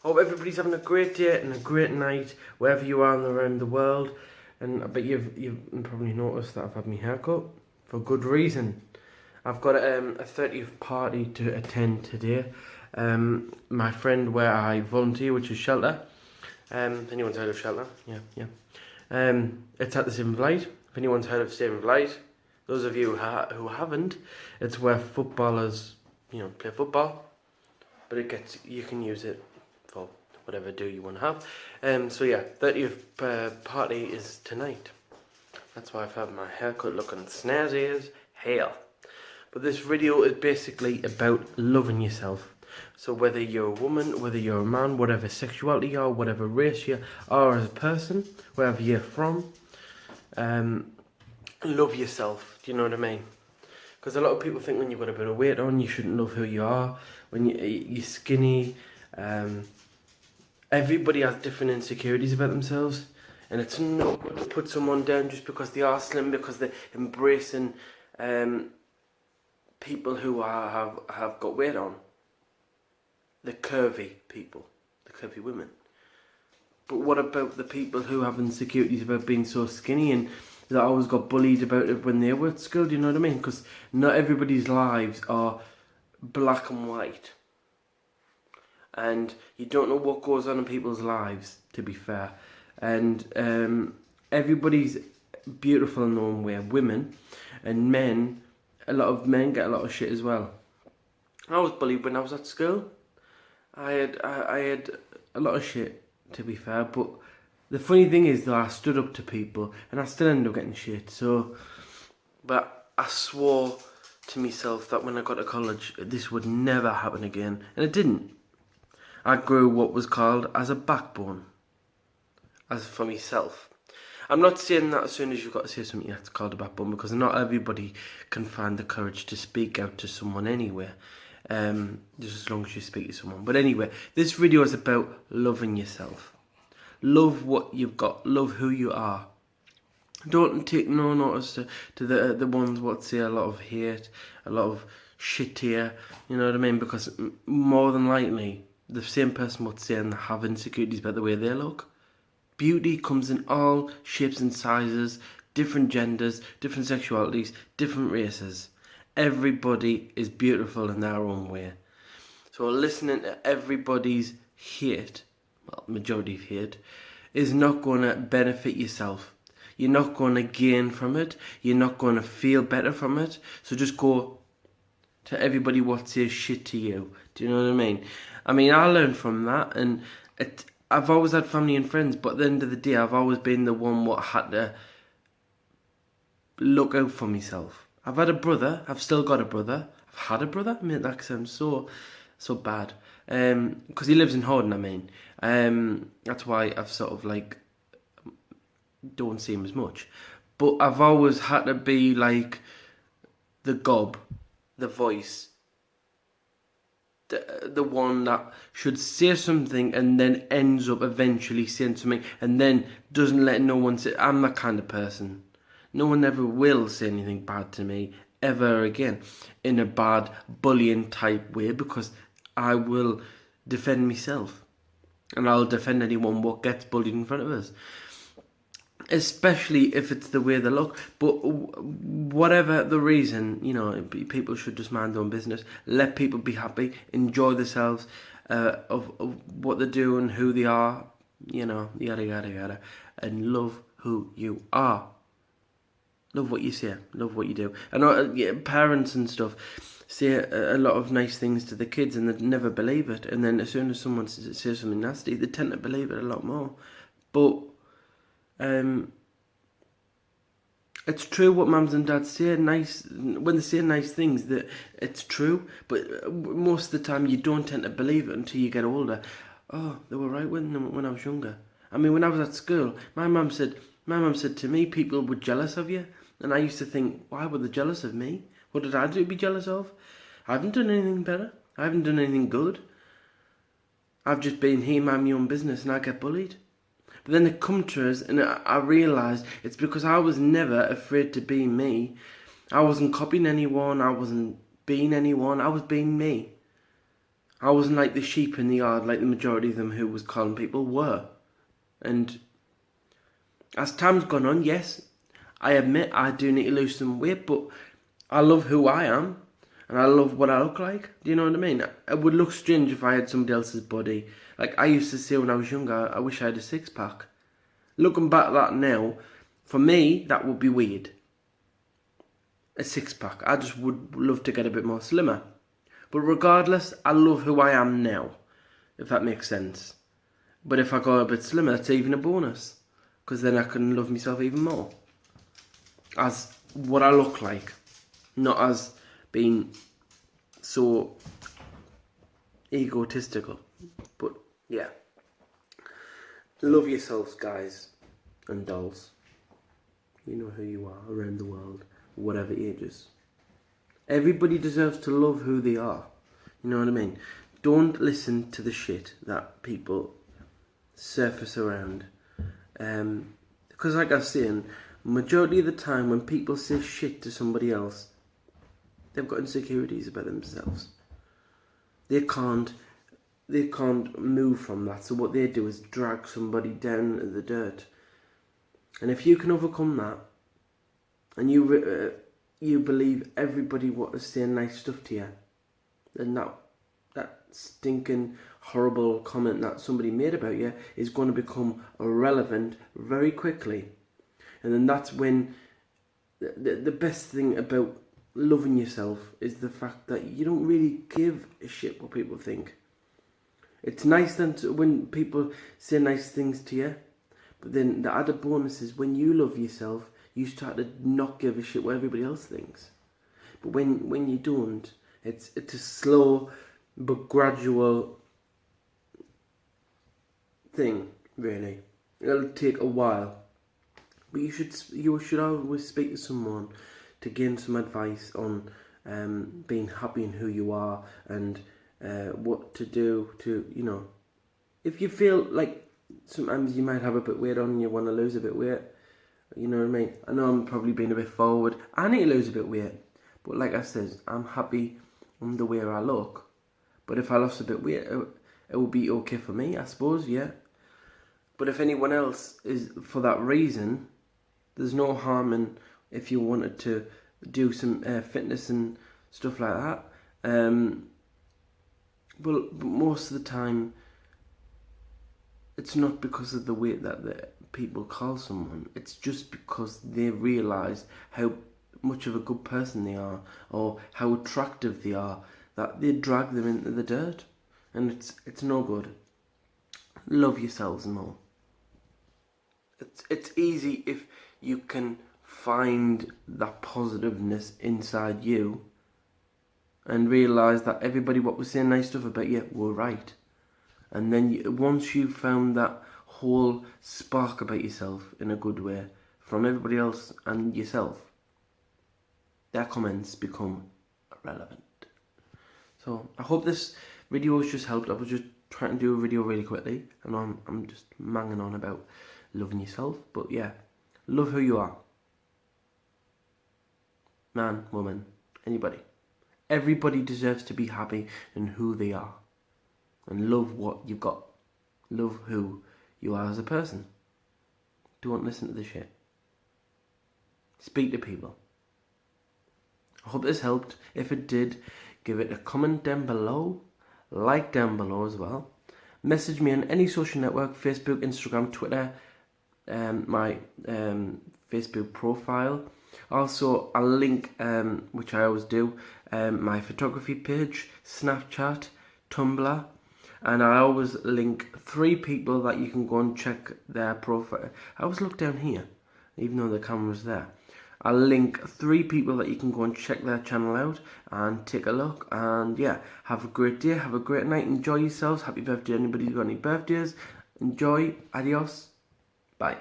Hope everybody's having a great day and a great night wherever you are around the world. And I bet you've probably noticed that I've had my haircut for good reason. I've got a 30th party to attend today. My friend where I volunteer, which is Shelter. Anyone's heard of Shelter? Yeah. It's at the Saving Light. If anyone's heard of Saving Light, those of you who haven't, it's where footballers, play football, but you can use it for whatever do you want to have. So yeah, 30th party is tonight. That's why I've had my haircut looking snazzy as hell. But this video is basically about loving yourself. So whether you're a woman, whether you're a man, whatever sexuality you are, whatever race you are as a person, wherever you're from, love yourself. Do you know what I mean? Because a lot of people think when you've got a bit of weight on, you shouldn't love who you are. When you're skinny, everybody has different insecurities about themselves. And it's not good to put someone down just because they are slim, because they're embracing people who have got weight on. The curvy people, the curvy women. But what about the people who have insecurities about being so skinny and that always got bullied about it when they were at school? Do you know what I mean? Because not everybody's lives are black and white. And you don't know what goes on in people's lives, to be fair. And everybody's beautiful in their own way. Women and men, a lot of men get a lot of shit as well. I was bullied when I was at school. I had a lot of shit, to be fair, but the funny thing is though, I stood up to people and I still ended up getting shit. So, but I swore to myself that when I got to college, this would never happen again, and it didn't. I grew what was called as a backbone, as for myself. I'm not saying that as soon as you've got to say something that's called a backbone, because not everybody can find the courage to speak out to someone anyway. Just as long as you speak to someone. But anyway, this video is about loving yourself. Love what you've got. Love who you are. Don't take no notice to the ones what say a lot of hate, a lot of shit here. You know what I mean? Because more than likely, the same person would say and have insecurities about the way they look. Beauty comes in all shapes and sizes, different genders, different sexualities, different races. Everybody is beautiful in their own way. So listening to everybody's hate, well, majority of hate, is not going to benefit yourself. You're not going to gain from it. You're not going to feel better from it. So just go to everybody what says shit to you. Do you know what I mean? I mean, I learned from that, and I've always had family and friends, but at the end of the day, I've always been the one what had to look out for myself. I've had a brother. I've still got a brother. I've had a brother. I mean, that sounds so bad. Because he lives in Horden, I mean. That's why I've sort of like don't see him as much. But I've always had to be like the gob, the voice, the one that should say something and then ends up eventually saying something and then doesn't let no one say. I'm that kind of person. No one ever will say anything bad to me ever again in a bad bullying type way, because I will defend myself and I'll defend anyone what gets bullied in front of us, especially if it's the way they look. But whatever the reason, people should just mind their own business, let people be happy, enjoy themselves, of what they're doing, who they are, yada yada yada, and love who you are. Love what you say, love what you do. And parents and stuff say a lot of nice things to the kids and they never believe it. And then as soon as someone says something nasty, they tend to believe it a lot more. But it's true what mums and dads say, when they say nice things, that it's true. But most of the time you don't tend to believe it until you get older. Oh, they were right when I was younger. I mean, when I was at school, my mum said to me, people were jealous of you. And I used to think, why were they jealous of me? What did I do to be jealous of? I haven't done anything better. I haven't done anything good. I've just been here, mind my own business, and I get bullied. But then they come to us, and I realised it's because I was never afraid to be me. I wasn't copying anyone. I wasn't being anyone. I was being me. I wasn't like the sheep in the yard like the majority of them who was calling people were. And as time's gone on, yes, I admit I do need to lose some weight, but I love who I am and I love what I look like. Do you know what I mean? It would look strange if I had somebody else's body. Like I used to say when I was younger, I wish I had a six-pack. Looking back at that now, for me, that would be weird. A six-pack. I just would love to get a bit more slimmer. But regardless, I love who I am now, if that makes sense. But if I go a bit slimmer, it's even a bonus. Because then I can love myself even more. As what I look like. Not as being so egotistical. But, yeah. Love yourselves, guys and dolls. You know who you are around the world, whatever ages. Everybody deserves to love who they are. You know what I mean? Don't listen to the shit that people surface around. Because like I was saying, majority of the time when people say shit to somebody else, they've got insecurities about themselves. They can't move from that. So what they do is drag somebody down in the dirt. And if you can overcome that, and you believe everybody is saying nice stuff to you, then that stinking horrible comment that somebody made about you is going to become irrelevant very quickly. And then that's when the best thing about loving yourself is the fact that you don't really give a shit what people think. It's nice then when people say nice things to you, but then the added bonus is when you love yourself, you start to not give a shit what everybody else thinks. But when you don't, it's a slow but gradual thing, really. It'll take a while. But you should always speak to someone to gain some advice on being happy in who you are and what to do to, you know. If you feel like sometimes you might have a bit of weight on and you want to lose a bit of weight, you know what I mean? I know I'm probably being a bit forward. I need to lose a bit of weight. But like I said, I'm happy on the way I look. But if I lost a bit of weight, it would be okay for me, I suppose, yeah. But if anyone else is for that reason, there's no harm in if you wanted to do some fitness and stuff like that. But most of the time, it's not because of the weight that the people call someone. It's just because they realise how much of a good person they are or how attractive they are that they drag them into the dirt. And it's no good. Love yourselves more. It's easy if you can find that positiveness inside you and realise that everybody what was saying nice stuff about you were right. And then once you found that whole spark about yourself in a good way from everybody else and yourself, their comments become irrelevant. So I hope this video has just helped. I was just trying to do a video really quickly, and I'm just manging on about loving yourself. But yeah, love who you are. Man, woman, anybody. Everybody deserves to be happy in who they are. And love what you've got. Love who you are as a person. Don't listen to the shit. Speak to people. I hope this helped. If it did, give it a comment down below. Like down below as well. Message me on any social network, Facebook, Instagram, Twitter, my Facebook profile. Also, I'll link, which I always do, my photography page, Snapchat, Tumblr, and I always link 3 people that you can go and check their profile. I always look down here, even though the camera's there. I'll link 3 people that you can go and check their channel out and take a look. And yeah, have a great day, have a great night, enjoy yourselves. Happy birthday, anybody who's got any birthdays. Enjoy, adios, bye.